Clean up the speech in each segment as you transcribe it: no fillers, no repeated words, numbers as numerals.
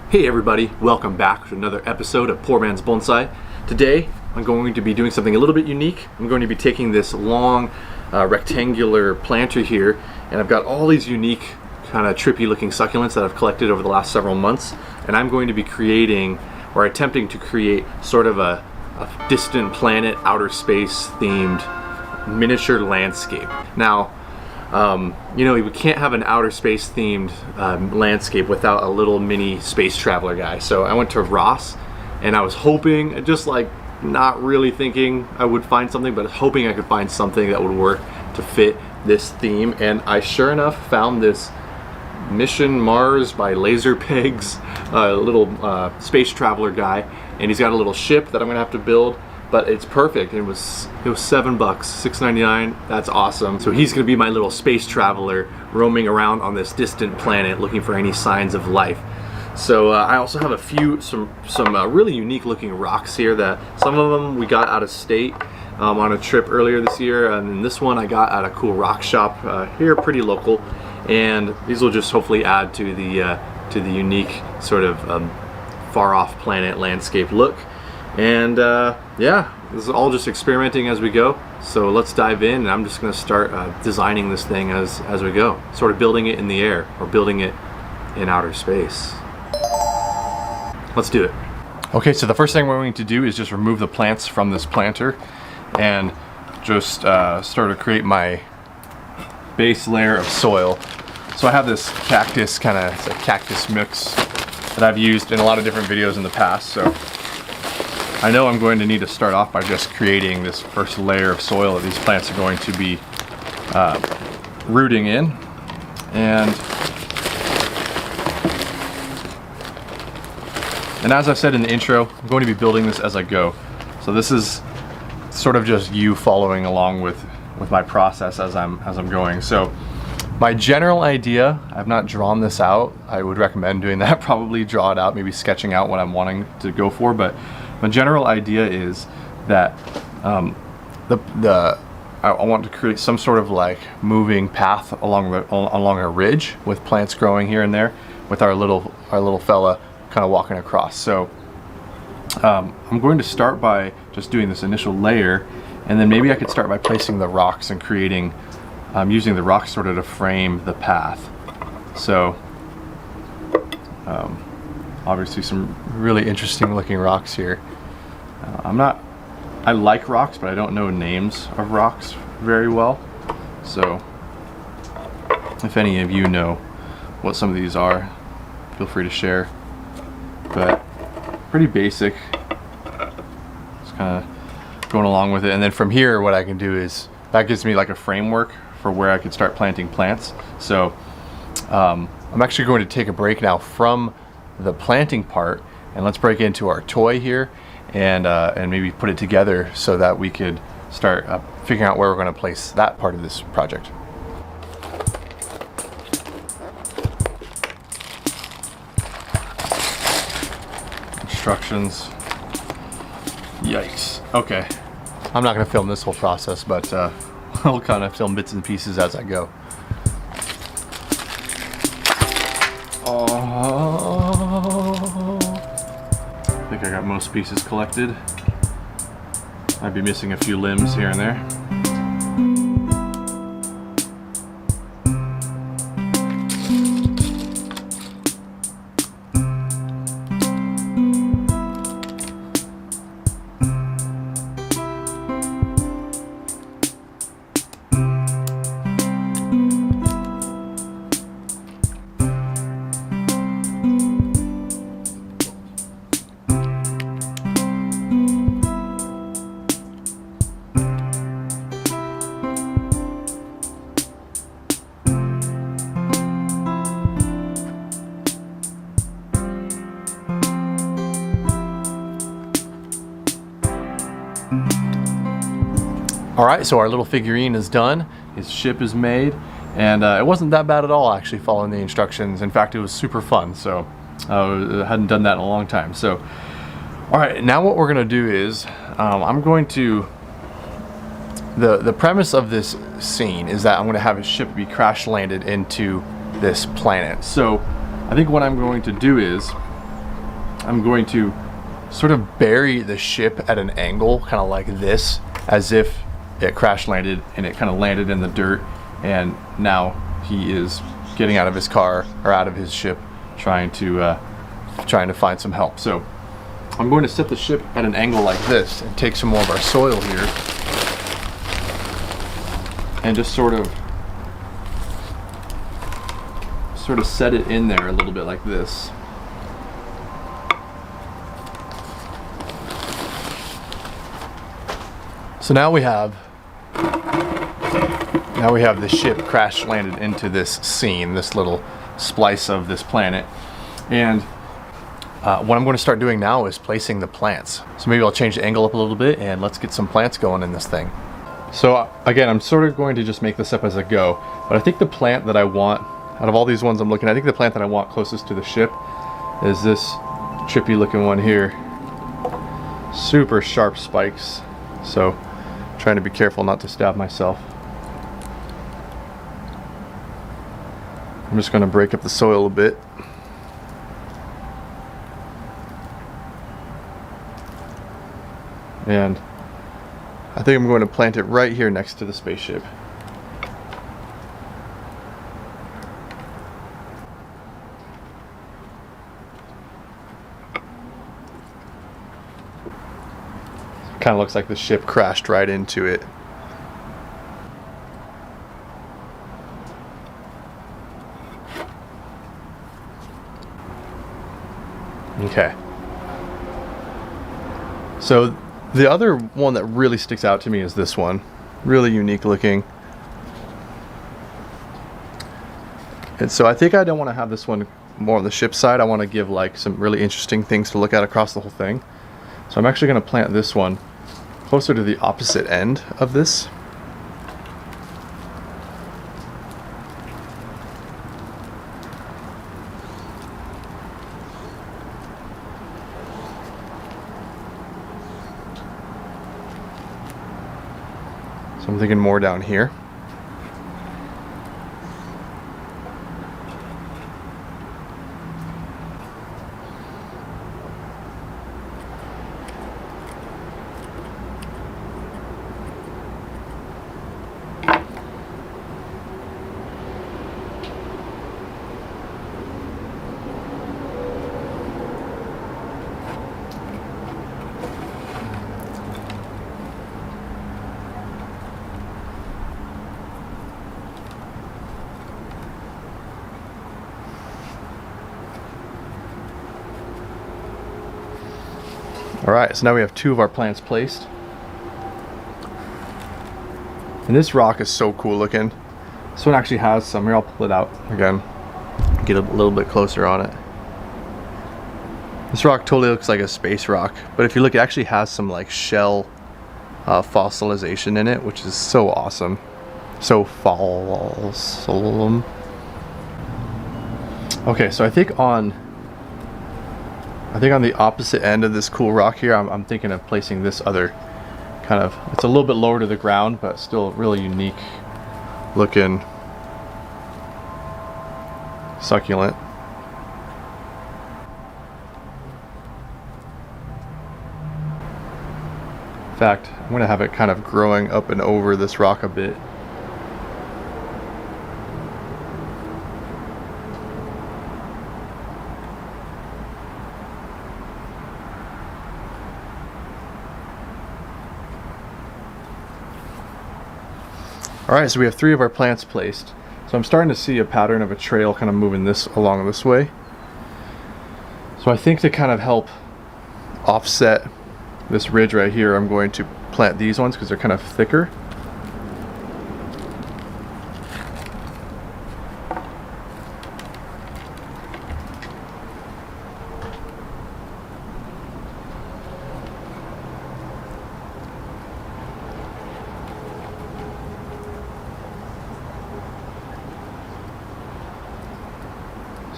Hey everybody, welcome back to another episode of Poor Man's Bonsai. Today I'm going to be doing something a little bit unique. I'm going to be taking this long rectangular planter here, and I've got all these unique kind of trippy looking succulents that I've collected over the last several months, and I'm going to be creating or attempting to create sort of a distant planet outer space themed miniature landscape. Now you know, we can't have an outer space themed landscape without a little mini space traveler guy. So I went to Ross and I was hoping, just like not really thinking I would find something, but hoping I could find something that would work to fit this theme. And I sure enough found this Mission Mars by Laser Pegs, little space traveler guy, and he's got a little ship that I'm gonna have to build. But it's perfect. It was $7, $6.99. That's awesome. So he's gonna be my little space traveler roaming around on this distant planet looking for any signs of life. So I also have some really unique looking rocks here that some of them we got out of state on a trip earlier this year, and then this one I got at a cool rock shop here, pretty local. And these will just hopefully add to the unique sort of far off planet landscape look. And yeah, this is all just experimenting as we go. So let's dive in, and I'm just going to start designing this thing as we go, sort of building it in the air or building it in outer space. Let's do it. Okay, so the first thing we're going to do is just remove the plants from this planter and just start to create my base layer of soil. So I have this cactus it's a cactus mix that I've used in a lot of different videos in the past. So I know I'm going to need to start off by just creating this first layer of soil that these plants are going to be rooting in. And as I said in the intro, I'm going to be building this as I go. So this is sort of just you following along with my process as I'm going. So my general idea, I've not drawn this out. I would recommend doing that. Probably draw it out, maybe sketching out what I'm wanting to go for. But my general idea is that I want to create some sort of like moving path along a ridge with plants growing here and there, with our little fella kind of walking across. So I'm going to start by just doing this initial layer, and then maybe I could start by placing the rocks and creating, using the rocks sort of to frame the path. So obviously some really interesting looking rocks here. I like rocks, but I don't know names of rocks very well. So if any of you know what some of these are, feel free to share. But pretty basic, just kind of going along with it. And then from here, what I can do is, that gives me like a framework for where I could start planting plants. So I'm actually going to take a break now from the planting part, and let's break into our toy here and maybe put it together so that we could start figuring out where we're going to place that part of this project. Instructions. Yikes. Okay. I'm not going to film this whole process, but I'll kind of film bits and pieces as I go. I think I got most pieces collected. I'd be missing a few limbs here and there. Alright, so our little figurine is done, his ship is made, and it wasn't that bad at all actually following the instructions. In fact, it was super fun, so I hadn't done that in a long time. So, alright, now what we're going to do is, I'm going to, the premise of this scene is that I'm going to have his ship be crash landed into this planet. So I think what I'm going to do is I'm going to sort of bury the ship at an angle, kind of like this, as if it crash landed and it kind of landed in the dirt, and now he is getting out of his car or out of his ship, trying to find some help. So I'm going to set the ship at an angle like this and take some more of our soil here and just sort of set it in there a little bit like this. So now we have the ship crash landed into this scene, this little splice of this planet. And what I'm going to start doing now is placing the plants. So maybe I'll change the angle up a little bit and let's get some plants going in this thing. So again, I'm sort of going to just make this up as I go, but I think the plant that I want, out of all these ones I'm looking at, I think the plant that I want closest to the ship is this trippy looking one here. Super sharp spikes. So trying to be careful not to stab myself. I'm just going to break up the soil a bit. And I think I'm going to plant it right here next to the spaceship. Kind of looks like the ship crashed right into it. Okay. So the other one that really sticks out to me is this one. Really unique looking. And so I think I don't want to have this one more on the ship side. I want to give like some really interesting things to look at across the whole thing. So I'm actually going to plant this one closer to the opposite end of this. So I'm thinking more down here. Alright, so now we have two of our plants placed. And this rock is so cool looking. This one actually has some, here I'll pull it out again, get a little bit closer on it. This rock totally looks like a space rock, but if you look, it actually has some like shell fossilization in it, which is so awesome. So fossil. Okay, so I think on the opposite end of this cool rock here, I'm thinking of placing this other kind of, it's a little bit lower to the ground, but still really unique looking succulent. In fact, I'm going to have it kind of growing up and over this rock a bit. Alright, so we have three of our plants placed. So I'm starting to see a pattern of a trail kind of moving this along this way. So I think to kind of help offset this ridge right here, I'm going to plant these ones because they're kind of thicker.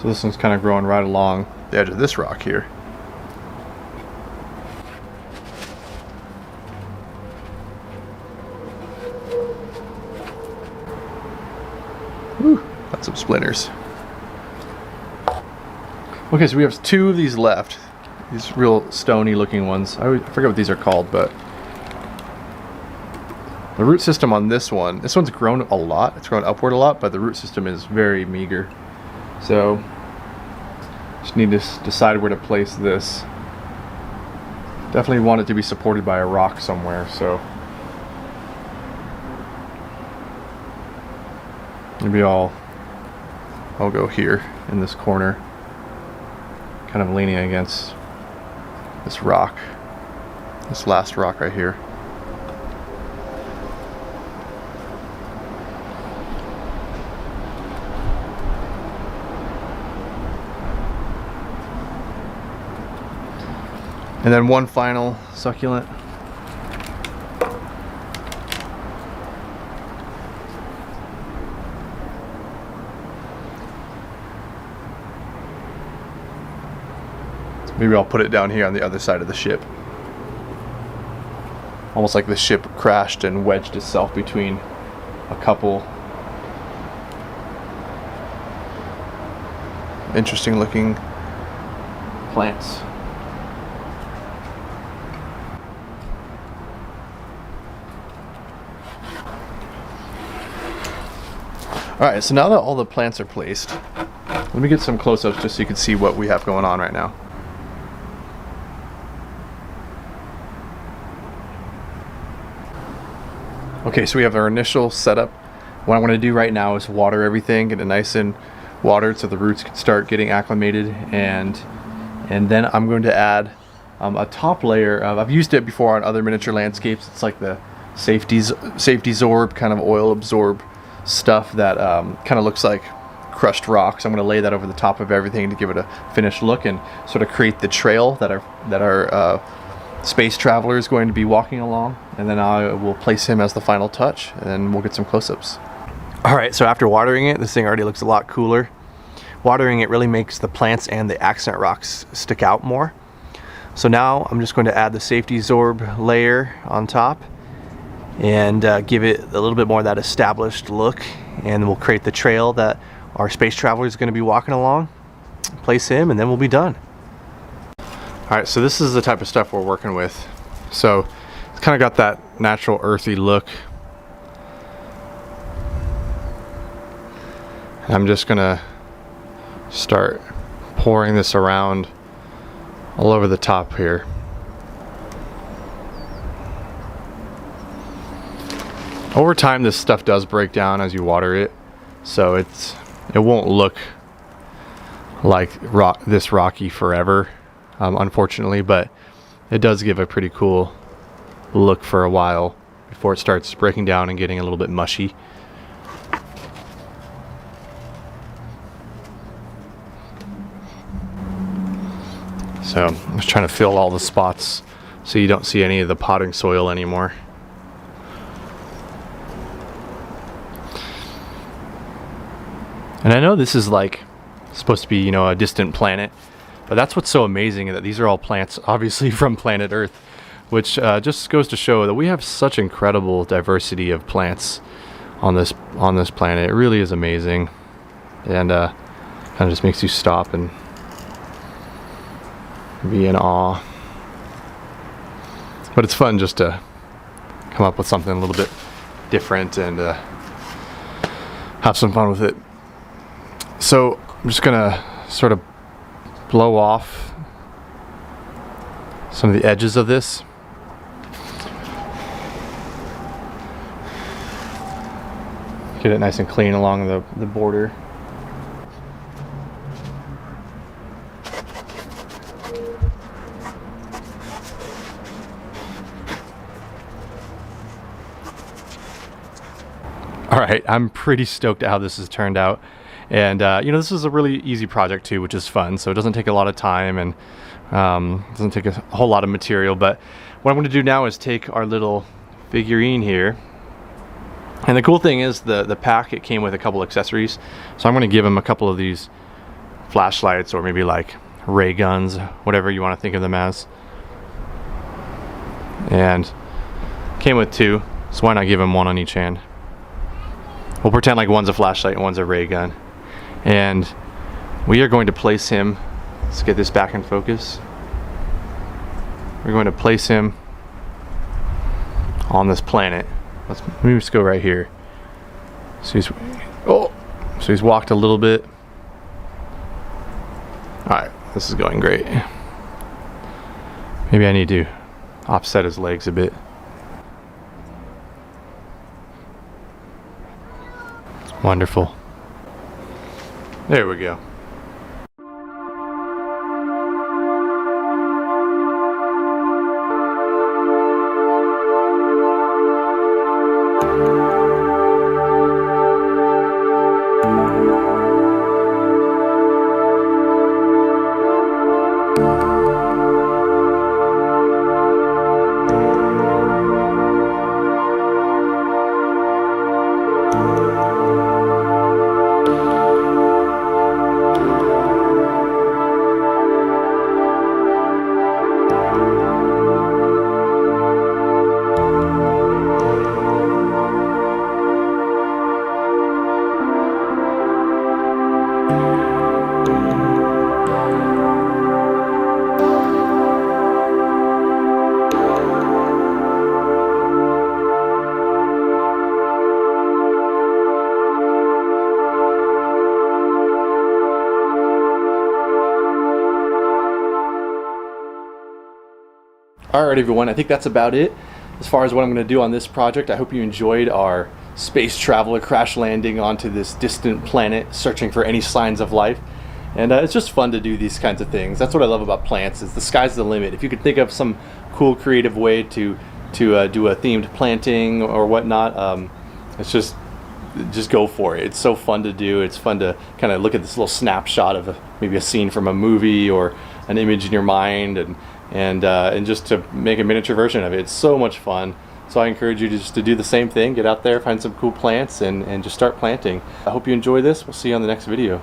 So this one's kind of growing right along the edge of this rock here. Whew, got some splinters. Okay, so we have two of these left. These real stony looking ones. I forget what these are called, but the root system on this one's grown a lot. It's grown upward a lot, but the root system is very meager. So just need to decide where to place this. Definitely want it to be supported by a rock somewhere, so maybe I'll go here in this corner, kind of leaning against this rock, this last rock right here. And then one final succulent. Maybe I'll put it down here on the other side of the ship. Almost like the ship crashed and wedged itself between a couple interesting looking plants. Alright, so now that all the plants are placed, let me get some close-ups just so you can see what we have going on right now. Okay, so we have our initial setup. What I'm going to do right now is water everything, get it nice and watered so the roots can start getting acclimated, and then I'm going to add a top layer of, I've used it before on other miniature landscapes. It's like the safety zorb, kind of oil absorb stuff that kind of looks like crushed rocks. I'm going to lay that over the top of everything to give it a finished look and sort of create the trail that our space traveler is going to be walking along, and then I will place him as the final touch, and then we'll get some close-ups. Alright, so after watering it, this thing already looks a lot cooler. Watering it really makes the plants and the accent rocks stick out more. So now I'm just going to add the safety zorb layer on top and give it a little bit more of that established look, and we'll create the trail that our space traveler is going to be walking along. Place him, and then we'll be done. Alright, so this is the type of stuff we're working with. So it's kind of got that natural earthy look. I'm just gonna start pouring this around all over the top here. Over time, this stuff does break down as you water it, so it won't look like this rocky forever, unfortunately, but it does give a pretty cool look for a while before it starts breaking down and getting a little bit mushy. So I'm just trying to fill all the spots so you don't see any of the potting soil anymore. And I know this is like supposed to be, you know, a distant planet, but that's what's so amazing, that these are all plants obviously from planet Earth, which just goes to show that we have such incredible diversity of plants on this planet. It really is amazing, and kind of just makes you stop and be in awe. But it's fun just to come up with something a little bit different and have some fun with it. So I'm just gonna sort of blow off some of the edges of this. Get it nice and clean along the border. Alright, I'm pretty stoked at how this has turned out. And you know, this is a really easy project too, which is fun. So it doesn't take a lot of time, and doesn't take a whole lot of material. But what I'm going to do now is take our little figurine here. And the cool thing is the pack, it came with a couple accessories. So I'm going to give him a couple of these flashlights, or maybe like ray guns, whatever you want to think of them as. And came with two, so why not give him one on each hand? We'll pretend like one's a flashlight and one's a ray gun. And we are going to place him, let's get this back in focus. we're going to place him on this planet. Let me just go right here. So he's walked a little bit. Alright, this is going great. Maybe I need to offset his legs a bit. Wonderful. There we go. Alright everyone, I think that's about it as far as what I'm going to do on this project. I hope you enjoyed our space traveler crash landing onto this distant planet, searching for any signs of life. And it's just fun to do these kinds of things. That's what I love about plants, is the sky's the limit. If you could think of some cool creative way to do a themed planting or whatnot, it's just go for it. It's so fun to do. It's fun to kind of look at this little snapshot of maybe a scene from a movie or an image in your mind, and just to make a miniature version of it. It's so much fun. So I encourage you to do the same thing. Get out there, find some cool plants, and just start planting. I hope you enjoy this. We'll see you on the next video.